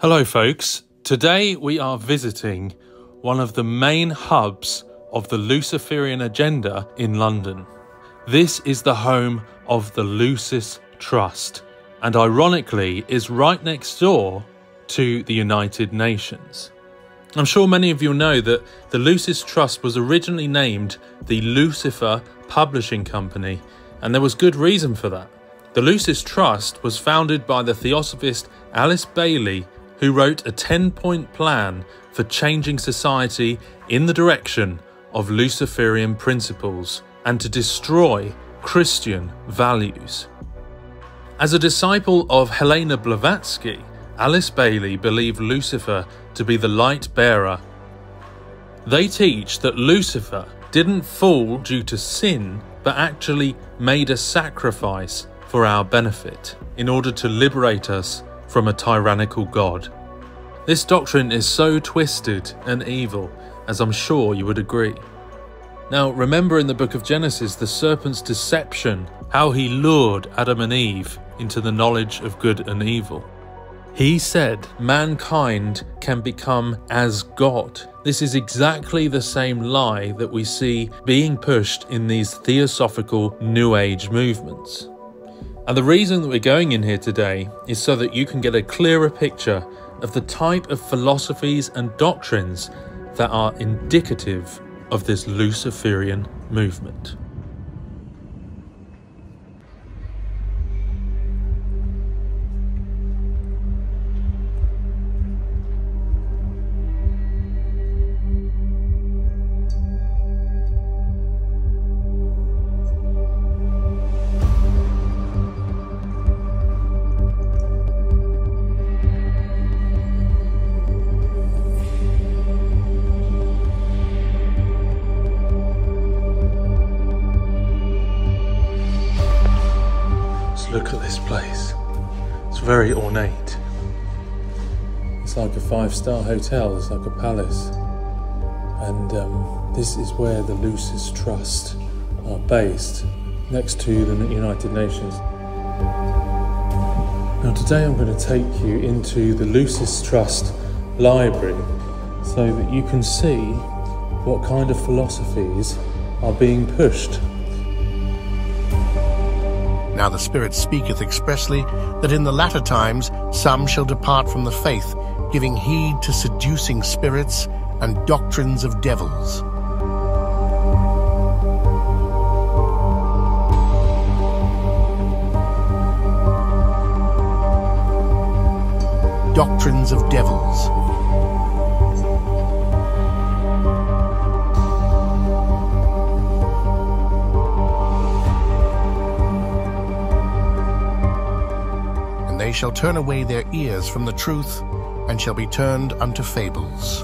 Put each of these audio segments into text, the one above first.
Hello folks, today we are visiting one of the main hubs of the Luciferian agenda in London. This is the home of the Lucis Trust and ironically is right next door to the United Nations. I'm sure many of you know that the Lucis Trust was originally named the Lucifer Publishing Company, and there was good reason for that. The Lucis Trust was founded by the theosophist Alice Bailey, who wrote a 10-point plan for changing society in the direction of Luciferian principles and to destroy Christian values. As a disciple of Helena Blavatsky, Alice Bailey believed Lucifer to be the light bearer. They teach that Lucifer didn't fall due to sin, but actually made a sacrifice for our benefit in order to liberate us from a tyrannical God. This doctrine is so twisted and evil, as I'm sure you would agree. Now, remember in the book of Genesis, the serpent's deception, how he lured Adam and Eve into the knowledge of good and evil. He said mankind can become as God. This is exactly the same lie that we see being pushed in these theosophical New Age movements. And the reason that we're going in here today is so that you can get a clearer picture of the type of philosophies and doctrines that are indicative of this Luciferian movement. Look at this place. It's very ornate. It's like a 5-star hotel, it's like a palace. And this is where the Lucis Trust are based, next to the United Nations. Now today I'm going to take you into the Lucis Trust library so that you can see what kind of philosophies are being pushed. Now the Spirit speaketh expressly that in the latter times some shall depart from the faith, giving heed to seducing spirits and doctrines of devils. Doctrines of devils. They shall turn away their ears from the truth, and shall be turned unto fables.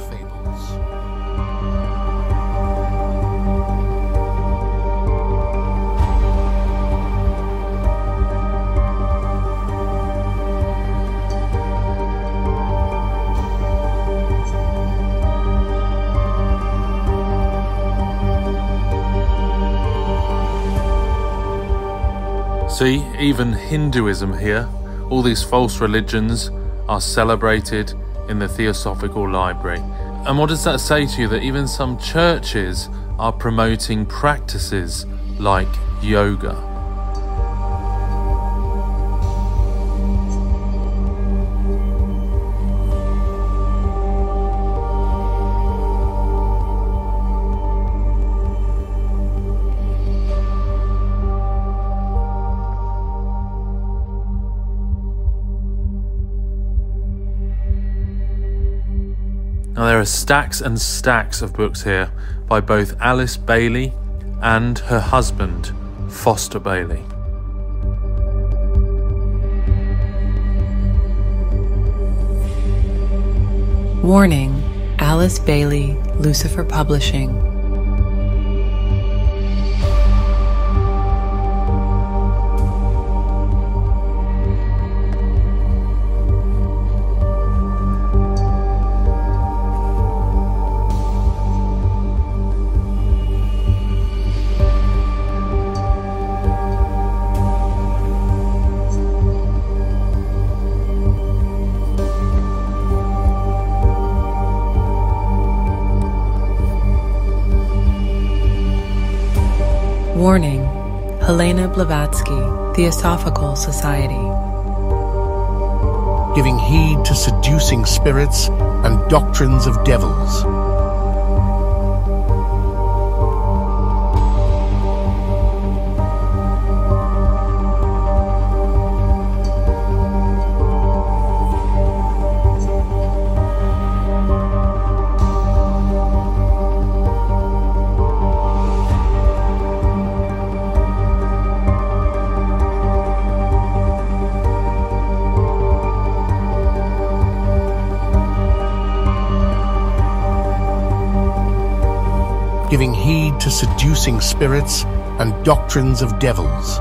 See, even Hinduism here. All these false religions are celebrated in the Theosophical Library. And what does that say to you? That even some churches are promoting practices like yoga. Now there are stacks and stacks of books here by both Alice Bailey and her husband, Foster Bailey. Warning: Alice Bailey, Lucifer Publishing. Warning, Helena Blavatsky, Theosophical Society. Giving heed to seducing spirits and doctrines of devils. Giving heed to seducing spirits and doctrines of devils.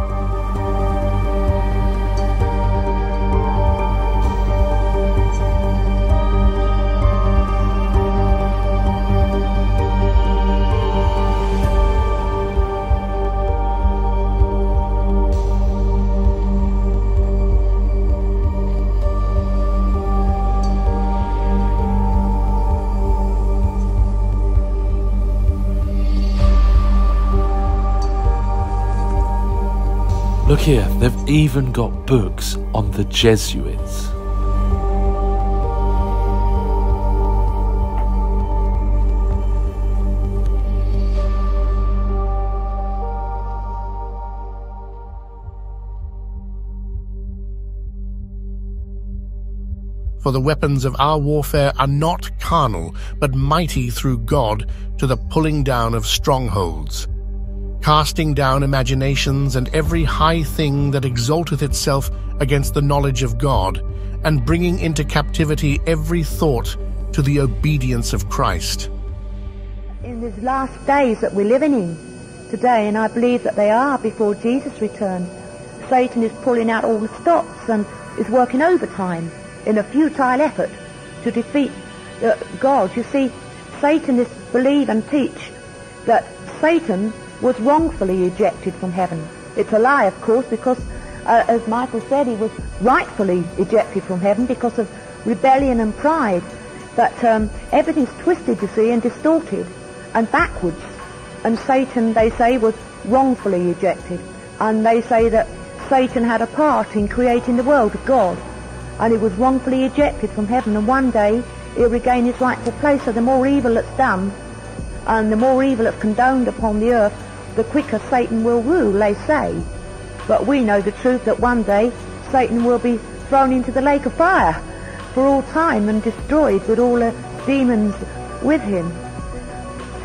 Look here, they've even got books on the Jesuits. For the weapons of our warfare are not carnal, but mighty through God to the pulling down of strongholds, casting down imaginations and every high thing that exalteth itself against the knowledge of God, and bringing into captivity every thought to the obedience of Christ. In these last days that we're living in today, and I believe that they are before Jesus returns, Satan is pulling out all the stops and is working overtime in a futile effort to defeat God. You see, Satanists believe and teach that Satan was wrongfully ejected from heaven. It's a lie, of course, because, as Michael said, he was rightfully ejected from heaven because of rebellion and pride. But everything's twisted, you see, and distorted and backwards. And Satan, they say, was wrongfully ejected. And they say that Satan had a part in creating the world of God. And he was wrongfully ejected from heaven. And one day, he'll regain his rightful place. So the more evil that's done, and the more evil that's condoned upon the earth, the quicker Satan will rule, they say. But we know the truth that one day Satan will be thrown into the lake of fire for all time and destroyed with all the demons with him.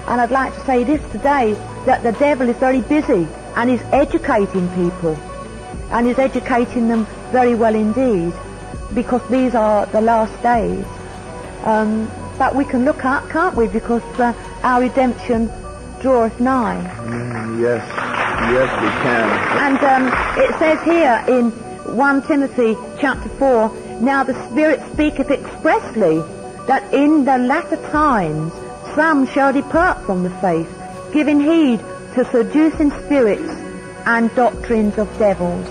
And I'd like to say this today, that the devil is very busy and is educating people, and is educating them very well indeed, because these are the last days. But we can look up, can't we, because our redemption draweth nigh. Yes, we can. And it says here in 1 Timothy chapter 4, now the Spirit speaketh expressly that in the latter times some shall depart from the faith, giving heed to seducing spirits and doctrines of devils.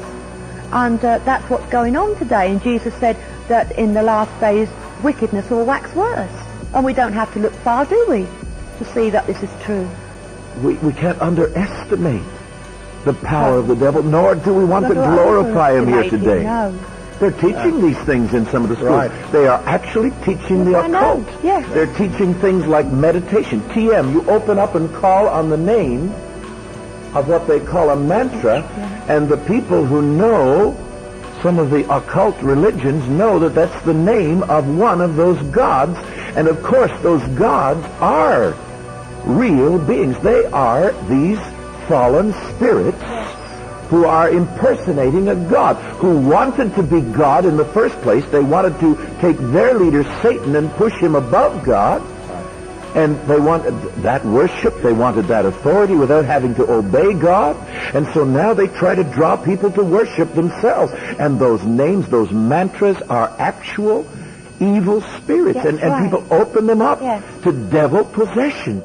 And that's what's going on today. And Jesus said that in the last days wickedness will wax worse. And we don't have to look far, do we, to see that this is true. We can't underestimate the power of the devil, nor do we want to glorify him here today. No. They're teaching these things in some of the schools. Right. They are actually teaching the occult. Yes. They're teaching things like meditation. TM, you open up and call on the name of what they call a mantra, and the people who know some of the occult religions know that that's the name of one of those gods. And of course, those gods are real beings. They are these fallen spirits who are impersonating a god, who wanted to be God in the first place. They wanted to take their leader, Satan, and push him above God. And they wanted that worship, they wanted that authority without having to obey God. And so now they try to draw people to worship themselves. And those names, those mantras are actual evil spirits. And people open them up to devil possession.